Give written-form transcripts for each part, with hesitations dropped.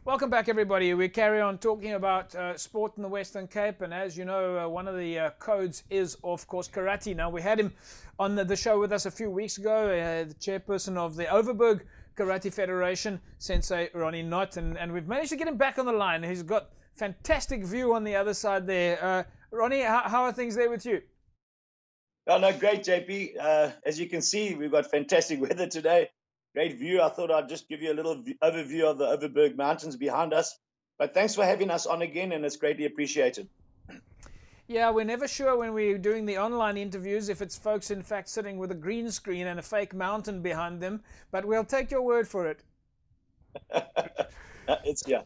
Welcome back, everybody. We carry on talking about sport in the Western Cape, and as you know, one of the codes is, of course, karate. Now, we had him on the show with us a few weeks ago, the chairperson of the Overberg Karate Federation, Sensei Ronnie, and we've managed to get him back on the line. He's got fantastic view on the other side there. Ronnie, how are things there with you? Oh, no, great, JP. As you can see, we've got fantastic weather today. Great view. I thought I'd just give you a little overview of the Overberg Mountains behind us. But thanks for having us on again, and it's greatly appreciated. Yeah, we're never sure when we're doing the online interviews if it's folks, in fact, sitting with a green screen and a fake mountain behind them, but we'll take your word for it. Yeah.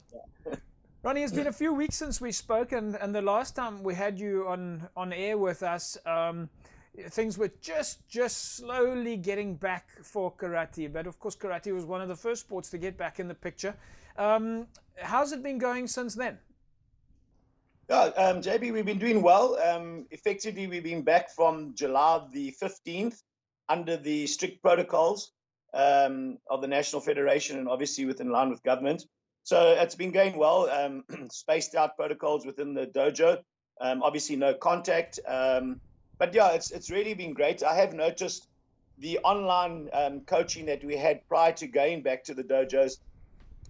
Ronnie, it's been a few weeks since we spoke, and the last time we had you on air with us, things were just slowly getting back for karate. But of course, karate was one of the first sports to get back in the picture. How's it been going since then? Yeah, JB, we've been doing well. Effectively, we've been back from July the 15th under the strict protocols of the National Federation, and obviously within line with government. So it's been going well. Spaced out protocols within the dojo. Obviously, no contact. But yeah, it's really been great. I have noticed the online coaching that we had prior to going back to the dojos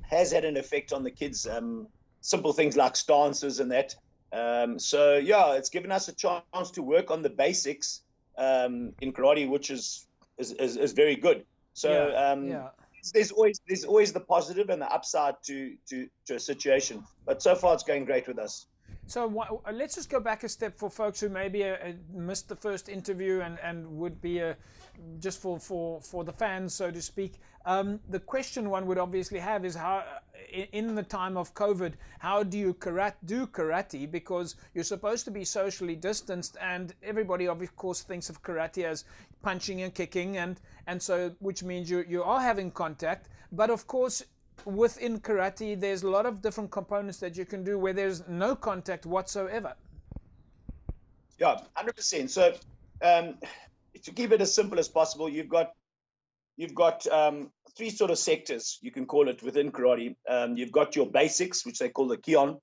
has had an effect on the kids. Simple things like stances and that. So yeah, it's given us a chance to work on the basics in karate, which is very good. So yeah. There's always the positive and the upside to a situation. But so far, it's going great with us. So let's just go back a step for folks who maybe missed the first interview and would be just for the fans, so to speak. The question one would obviously have is how, in the time of COVID, how do you do karate? Because you're supposed to be socially distanced, and everybody, of course, thinks of karate as punching and kicking, and so which means you are having contact. But of course, within karate, there's a lot of different components that you can do where there's no contact whatsoever. Yeah, 100%. So to keep it as simple as possible, you've got three sort of sectors, you can call it, within karate. You've got your basics, which they call the kion.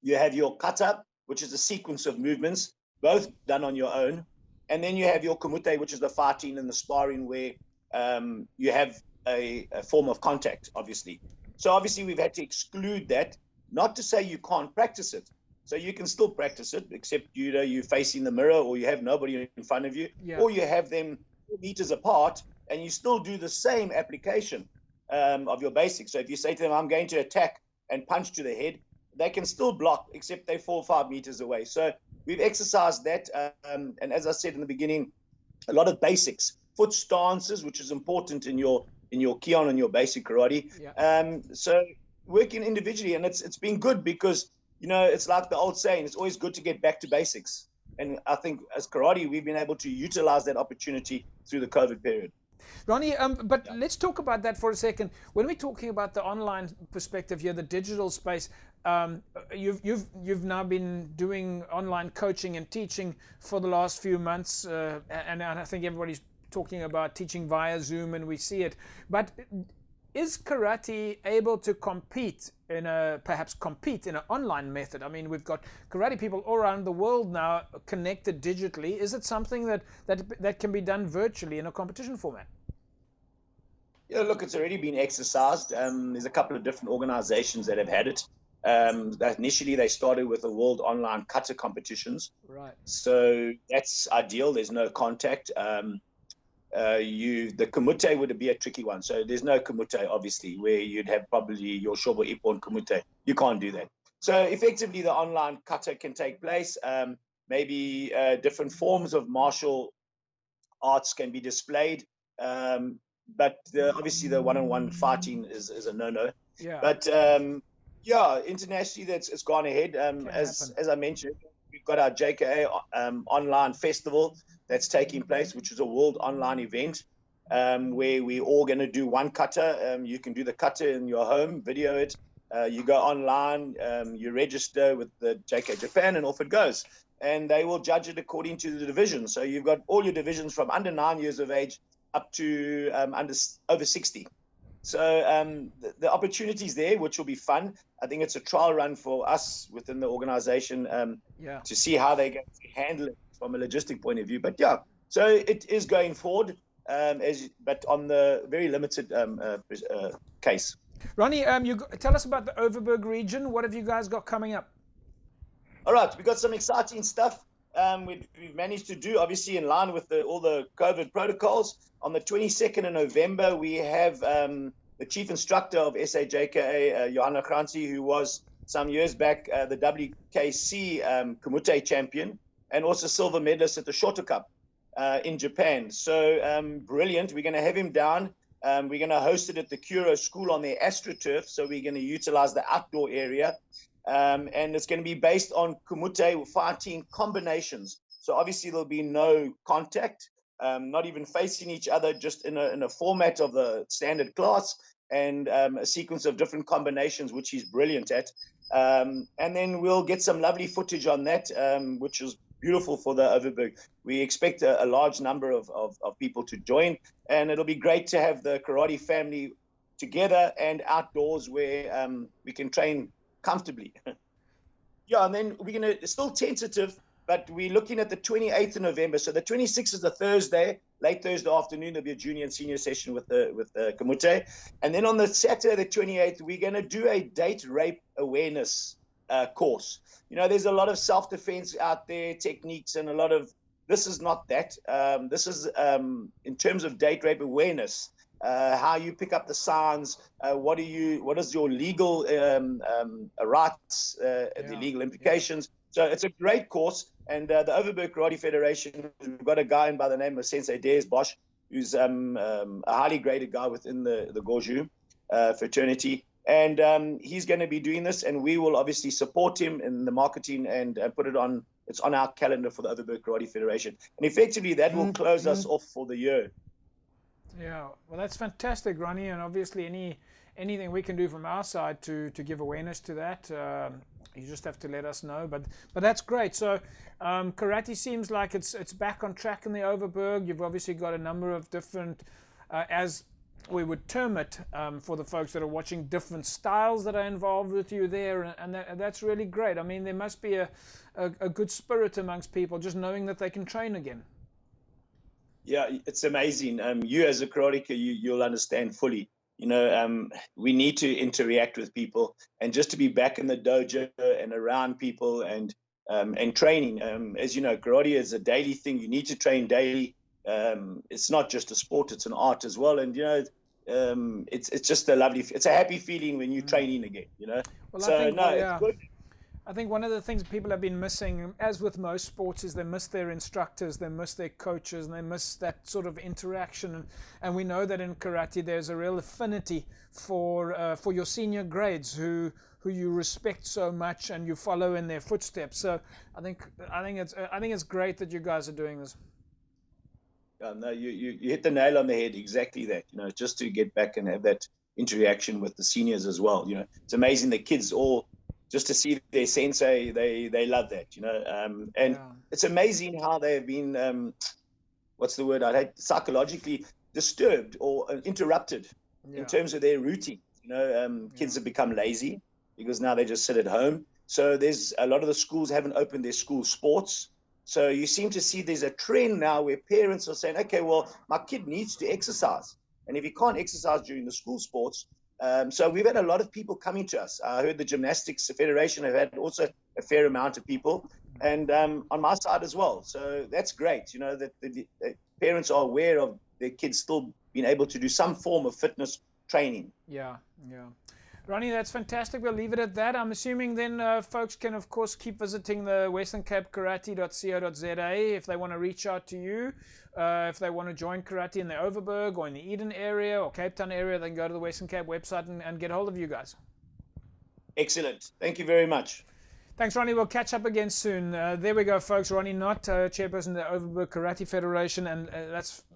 You have your kata, which is a sequence of movements, both done on your own. And then you have your kumite, which is the fighting and the sparring, where you have a form of contact, obviously. So obviously we've had to exclude that, not to say you can't practice it. So you can still practice it, except you're facing the mirror, or you have nobody in front of you, or you have them 4 meters apart, and you still do the same application of your basics. So if you say to them, I'm going to attack and punch to the head, they can still block, except they're 4 or 5 meters away. So we've exercised that. And as I said in the beginning, a lot of basics, foot stances, which is important in your kion and your basic karate. So working individually, and it's been good because, it's like the old saying, it's always good to get back to basics. And I think as karate, we've been able to utilize that opportunity through the COVID period. Ronnie, but let's talk about that for a second. When we're talking about the online perspective here, the digital space, you've now been doing online coaching and teaching for the last few months, and I think everybody's talking about teaching via Zoom, and we see it. But is karate able to perhaps compete in an online method? I mean, we've got karate people all around the world now connected digitally. Is it something that can be done virtually in a competition format? Yeah, look, it's already been exercised. There's a couple of different organizations that have had it. Initially, they started with the World Online Kata competitions. Right. So that's ideal. There's no contact. The kumite would be a tricky one. So there's no kumite, obviously, where you'd have probably your shobo ippon kumite. You can't do that. So effectively, the online kata can take place. Maybe different forms of martial arts can be displayed. But obviously, the one-on-one fighting is a no-no. Yeah. But internationally, it's gone ahead. As I mentioned, we've got our JKA online festival that's taking place, which is a world online event where we're all going to do one kata. You can do the kata in your home, video it. You go online, you register with the JK Japan, and off it goes. And they will judge it according to the division. So you've got all your divisions from under 9 years of age up to over 60. So the opportunities there, which will be fun. I think it's a trial run for us within the organization to see how they're going to handle it from a logistic point of view. But yeah, so it is going forward, but on the very limited case. Ronnie, you tell us about the Overberg region. What have you guys got coming up? All right, we've got some exciting stuff. We've managed to do, obviously, in line with all the COVID protocols. On the 22nd of November, we have the chief instructor of SAJKA, Johanna Kranzi, who was some years back the WKC Kumite champion and also silver medalist at the Shorter Cup in Japan. So brilliant. We're going to have him down. We're going to host it at the Kuro School on their AstroTurf. So we're going to utilize the outdoor area. And it's going to be based on Kumite fighting combinations. So obviously there'll be no contact, not even facing each other, just in a format of the standard class and a sequence of different combinations, which he's brilliant at. And then we'll get some lovely footage on that, which is beautiful for the Overberg. We expect a large number of people to join, and it'll be great to have the karate family together and outdoors where we can train comfortably. Yeah, and then we're going to, still tentative, but we're looking at the 28th of November. So the 26th is a Thursday, late Thursday afternoon. There'll be a junior and senior session with the Kumite. And then on the Saturday, the 28th, we're going to do a date rape awareness course. You know, there's a lot of self-defense out there, techniques, and a lot of, this is not that. This is in terms of date rape awareness. How you pick up the signs, what is your legal rights, the legal implications. So it's a great course, and the Overberg Karate Federation, we've got a guy by the name of Sensei Des Bosch, who's a highly graded guy within the Goju fraternity, and he's going to be doing this, and we will obviously support him in the marketing and put it on. It's on our calendar for the Overberg Karate Federation, and effectively that will close us off for the year. Yeah, well, that's fantastic, Ronnie, and obviously anything we can do from our side to give awareness to that, you just have to let us know. But that's great. So karate seems like it's back on track in the Overberg. You've obviously got a number of different, as we would term it, for the folks that are watching, different styles that are involved with you there, and that's really great. I mean, there must be a good spirit amongst people just knowing that they can train again. Yeah, it's amazing. You as a karateka, you'll understand fully. You know, we need to interact with people, and just to be back in the dojo and around people and training. As you know, karate is a daily thing. You need to train daily. It's not just a sport; it's an art as well. And you know, it's just it's a happy feeling when you're training again. You know, well, so it's good. I think one of the things people have been missing, as with most sports, is they miss their instructors, they miss their coaches, and they miss that sort of interaction. And we know that in karate there's a real affinity for your senior grades who you respect so much and you follow in their footsteps. So I think it's great that you guys are doing this. No, you hit the nail on the head. Exactly that. You know, just to get back and have that interaction with the seniors as well. You know, it's amazing. The kids all. Just to see their sensei, they love that, you know. And it's amazing how they've been, what's the word I'd hate, psychologically disturbed or interrupted in terms of their routine. You know, kids have become lazy because now they just sit at home. So there's a lot of the schools haven't opened their school sports. So you seem to see there's a trend now where parents are saying, okay, well, my kid needs to exercise. And if he can't exercise during the school sports, so we've had a lot of people coming to us. I heard the Gymnastics Federation have had also a fair amount of people, and on my side as well. So that's great, you know, that the parents are aware of their kids still being able to do some form of fitness training. Yeah. Ronnie, that's fantastic. We'll leave it at that. I'm assuming then folks can, of course, keep visiting the westerncapekarate.co.za if they want to reach out to you. If they want to join karate in the Overberg or in the Eden area or Cape Town area, they can go to the Western Cape website and get hold of you guys. Excellent. Thank you very much. Thanks, Ronnie. We'll catch up again soon. There we go, folks. Ronnie Knott, chairperson of the Overberg Karate Federation, and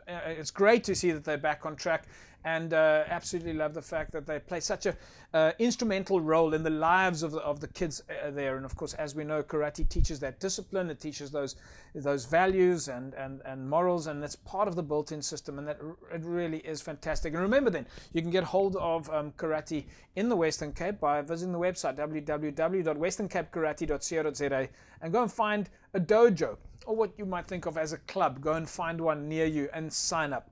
it's great to see that they're back on track. and absolutely love the fact that they play such a instrumental role in the lives of the kids there. And of course, as we know, karate teaches that discipline, it teaches those values and morals, and that's part of the built-in system, and that it really is fantastic. And remember then, you can get hold of karate in the Western Cape by visiting the website www.westerncapekarate.co.za and go and find a dojo, or what you might think of as a club. Go and find one near you and sign up.